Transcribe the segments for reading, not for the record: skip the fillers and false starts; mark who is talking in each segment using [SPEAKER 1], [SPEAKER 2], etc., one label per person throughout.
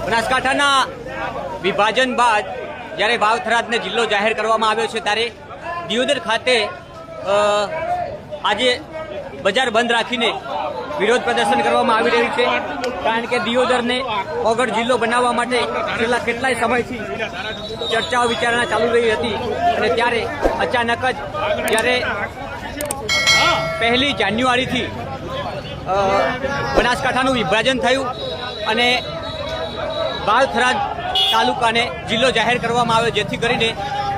[SPEAKER 1] બનાસકાંઠાના વિભાજન બાદ જ્યારે વાવ થરાદને જિલ્લો જાહેર કરવામાં આવ્યો છે ત્યારે દિયોદર ખાતે આજે બજાર બંધ રાખીને વિરોધ પ્રદર્શન કરવામાં આવી રહ્યું છે, કારણ કે દિયોદરને ઓગળ જિલ્લો બનાવવા માટે છેલ્લા કેટલાય સમયથી ચર્ચાઓ વિચારણા ચાલુ રહી હતી અને ત્યારે અચાનક જ જ્યારે 1 જાન્યુઆરીથી બનાસકાંઠાનું વિભાજન થયું અને વાવ થરાદ તાલુકાને જિલ્લો જાહેર કરવામાં આવ્યો, જેથી કરીને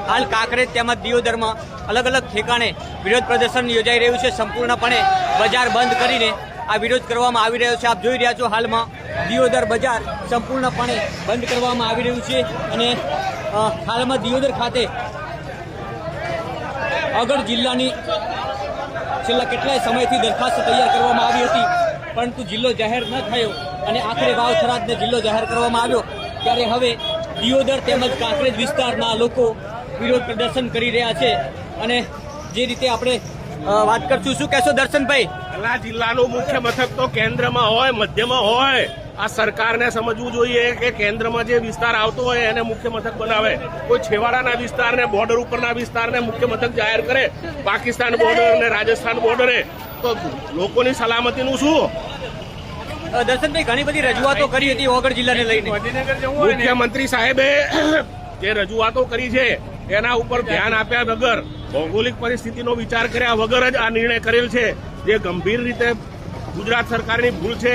[SPEAKER 1] હાલ કાંકરેજ તેમજ દિયોદરમાં અલગ અલગ ઠેકાણે વિરોધ પ્રદર્શન યોજાઈ રહ્યું છે। સંપૂર્ણપણે બજાર બંધ કરીને આ વિરોધ કરવામાં આવી રહ્યો છે। આપ જોઈ રહ્યા છો હાલમાં દિયોદર બજાર સંપૂર્ણપણે બંધ કરવામાં આવી રહ્યું છે અને હાલમાં દિયોદર ખાતે આગળ જિલ્લાની છેલ્લા કેટલાય સમયથી દરખાસ્ત તૈયાર કરવામાં આવી હતી, પરંતુ જિલ્લો જાહેર ન થયો અને આખરે વાવ થરાદને જિલ્લો જાહેર કરવામાં આવ્યો ત્યારે હવે દિયોદર તેમજ કાંકરેજ વિસ્તારના લોકો વિરોધ પ્રદર્શન કરી રહ્યા છે। અને જે રીતે આપણે વાત કરશું, શું કહેશો દર્શનભાઈ?
[SPEAKER 2] આ જિલ્લાનું મુખ્ય મથક તો કેન્દ્રમાં હોય, મધ્યમાં હોય। આ સરકારને સમજવું જોઈએ કે કેન્દ્રમાં જે વિસ્તાર આવતો હોય એને મુખ્ય મથક બનાવે, કોઈ છેવાડાના વિસ્તારને, બોર્ડર ઉપરના વિસ્તારને મુખ્ય મથક જાહેર કરે, પાકિસ્તાન બોર્ડર અને રાજસ્થાન બોર્ડરે, તો લોકોની સલામતીનું શું?
[SPEAKER 1] દર્શનભાઈ, ઘણી બધી રજૂઆતો કરી હતી ઓગળ જિલ્લાને લઈને,
[SPEAKER 2] મુખ્યમંત્રી સાહેબે જે રજૂઆતો કરી છે એના ઉપર ધ્યાન આપ્યા વગર, ભૌગોલિક પરિસ્થિતિનો વિચાર કર્યા વગર જ આ નિર્ણય કરેલ છે, જે ગંભીર રીતે ગુજરાત સરકારની ભૂલ છે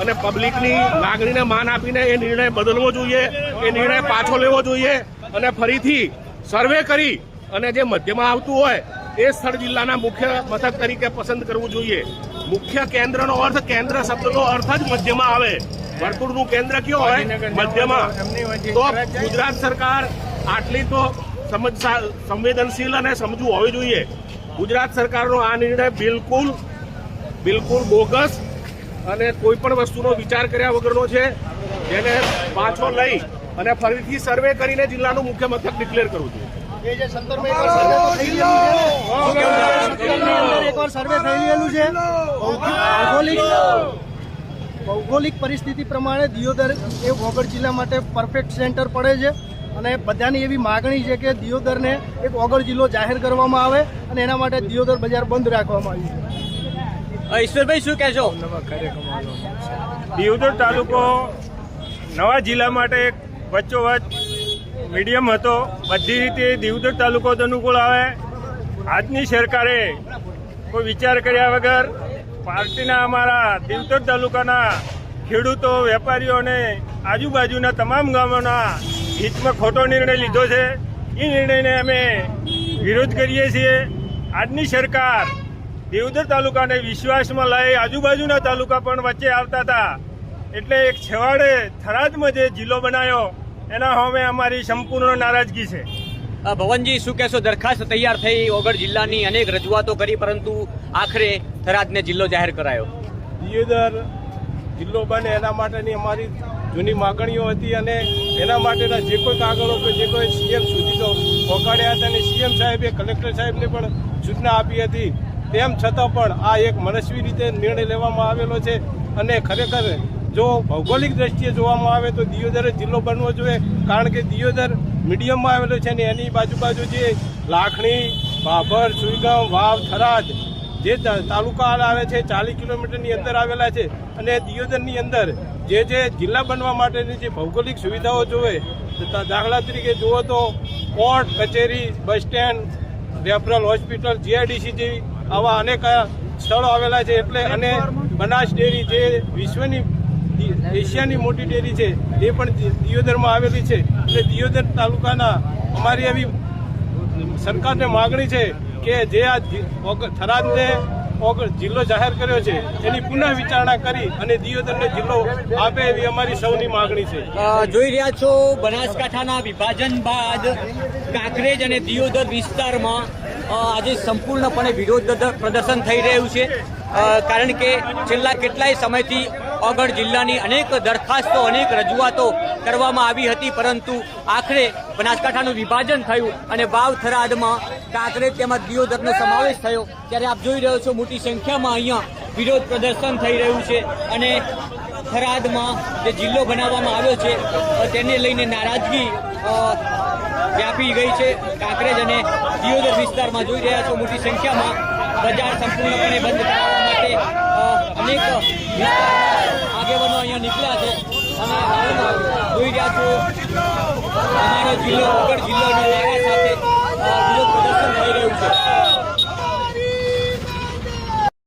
[SPEAKER 2] અને પબ્લિકની લાગણીને માન આપીને એ નિર્ણય બદલવો જોઈએ, એ નિર્ણય પાછો લેવો જોઈએ અને ફરીથી સર્વે કરી અને જે મધ્યમાં આવતું હોય એ સ્થળ જિલ્લાના મુખ્ય મથક તરીકે પસંદ કરવું જોઈએ। મુખ્ય કેન્દ્રનો અર્થ, કેન્દ્ર શબ્દનો અર્થ જ મધ્યમાં આવે। વર્તુળનું કેન્દ્ર કયો હોય? મધ્યમાં। તો ગુજરાત સરકાર આટલી તો સંવેદનશીલ અને સમજુ હોવી જોઈએ। ગુજરાત સરકારનો આ નિર્ણય બિલકુલ બોગસ અને કોઈ પણ વસ્તુનો વિચાર કર્યા વગરનો છે, જેને પાછો લઈ અને ફરીથી સર્વે કરીને જિલ્લાનું મુખ્ય મથક ડિક્લેર કરવું જોઈએ।
[SPEAKER 3] ભૌગોલિક પરિસ્થિતિ પ્રમાણે દિયોદર એ ઓગળ જિલ્લા માટે પરફેક્ટ સેન્ટર પડે છે અને બધાની એવી માગણી છે કે દિયોદરને એક ઓગળ જિલ્લો જાહેર કરવામાં આવે અને એના માટે દિયોદર બજાર બંધ રાખવામાં આવ્યું છે।
[SPEAKER 1] ઈશ્વરભાઈ, શું કહેશો?
[SPEAKER 4] દિયોદર તાલુકો નવા જિલ્લા માટે એક વચ્ચોવચ મીડિયમ હતો, બધી રીતે દિયોદર તાલુકો અનુકૂળ આવે। આજની સરકારે કોઈ વિચાર કર્યા વગર પાર્ટીના અમારા દિયોદર તાલુકાના ખેડૂતો, વેપારીઓ અને આજુબાજુના તમામ ગામોના હિતમાં ખોટો નિર્ણય લીધો છે। એ નિર્ણયને અમે વિરોધ કરીએ છીએ। આજની સરકાર દિયોદર તાલુકાને વિશ્વાસમાં લઈ આજુબાજુના તાલુકા પણ વચ્ચે આવતા હતા, એટલે એક છેવાડે થરાદમાં જે જિલ્લો બનાવ્યો એના સામે અમારી સંપૂર્ણ નારાજગી છે।
[SPEAKER 1] ભવનજી, શું કહેશો? દરખાસ્ત તૈયાર થઈ, ઓગળ જિલ્લાની અનેક રજૂઆતો કરી, પરંતુ આખરે થરાદને જિલ્લો જાહેર કરાયો।
[SPEAKER 4] દિયોદર જિલ્લો બને એના માટેની અમારી જૂની માગણીઓ હતી અને એના માટેના જે કોઈ કાગળો કે જે કોઈ સીએમ સુધી તો પહોંચાડ્યા હતા અને સીએમ સાહેબે કલેક્ટર સાહેબને પણ સૂચના આપી હતી। તેમ છતાં પણ આ એક મનસ્વી રીતે નિર્ણય લેવામાં આવેલો છે અને ખરેખર જો ભૌગોલિક દ્રષ્ટિએ જોવામાં આવે તો દિયોદર જિલ્લો બનવો જોઈએ, કારણ કે દિયોદર મીડિયમમાં આવેલો છે અને એની બાજુ જે લાખણી, ભાભર, સુઈગામ, વાવ, થરાદ જે તાલુકા આવે છે 40 કિલોમીટરની અંદર આવેલા છે અને દિયોદરની અંદર જે જિલ્લા બનવા માટેની જે ભૌગોલિક સુવિધાઓ જોવે, દાખલા તરીકે જુઓ તો કોર્ટ કચેરી, bus stand, referral hospital, GIDC જેવી આવા અનેક સ્થળો આવેલા છે, એટલે અને બનાસ ડેરી જે વિશ્વની એશિયાની મોટી ડેરી છે એ પણ દિયોદરમાં આવેલી છે। એટલે દિયોદર તાલુકાના અમારી એવી સરકારને માગણી છે કે જે આ થરાદને જિલ્લો જાહેર કર્યો છે એની પુનઃ વિચારણા કરી અને દિયોદરને જિલ્લો આપે એવી અમારી સૌની માગણી છે।
[SPEAKER 1] જોઈ રહ્યા છો બનાસકાંઠાના વિભાજન બાદ કાંકરેજ અને દિયોદર વિસ્તારમાં આજે સંપૂર્ણપણે વિરોધ પ્રદર્શન થઈ રહ્યું છે, કારણ કે છેલ્લા કેટલાય સમયથી ઓગળ જિલ્લાની અનેક દરખાસ્તો, અનેક રજૂઆતો કરવામાં આવી હતી, પરંતુ આખરે બનાસકાંઠાનું વિભાજન થયું અને વાવ થરાદમાં કાંકરેજ તેમજ દિયોદરનો સમાવેશ થયો। ત્યારે આપ જોઈ રહ્યો છો મોટી સંખ્યામાં અહીંયા વિરોધ પ્રદર્શન થઈ રહ્યું છે અને થરાદમાં જે જિલ્લો બનાવવામાં આવ્યો છે તેને લઈને નારાજગી વ્યાપી ગઈ છે. કાંકરેજ અને દિયોદર વિસ્તારમાં જોઈ રહ્યા છો મોટી સંખ્યામાં બજાર સંપૂર્ણપણે બંધ કરાવવા માટે અનેક વિસ્તારના આગેવાનો અહીંયા નીકળ્યા છે અને હાલમાં જોઈ રહ્યા છો અમારો જિલ્લો વગર જિલ્લોની સાથે વિરોધ પ્રદર્શન થઈ રહ્યું છે.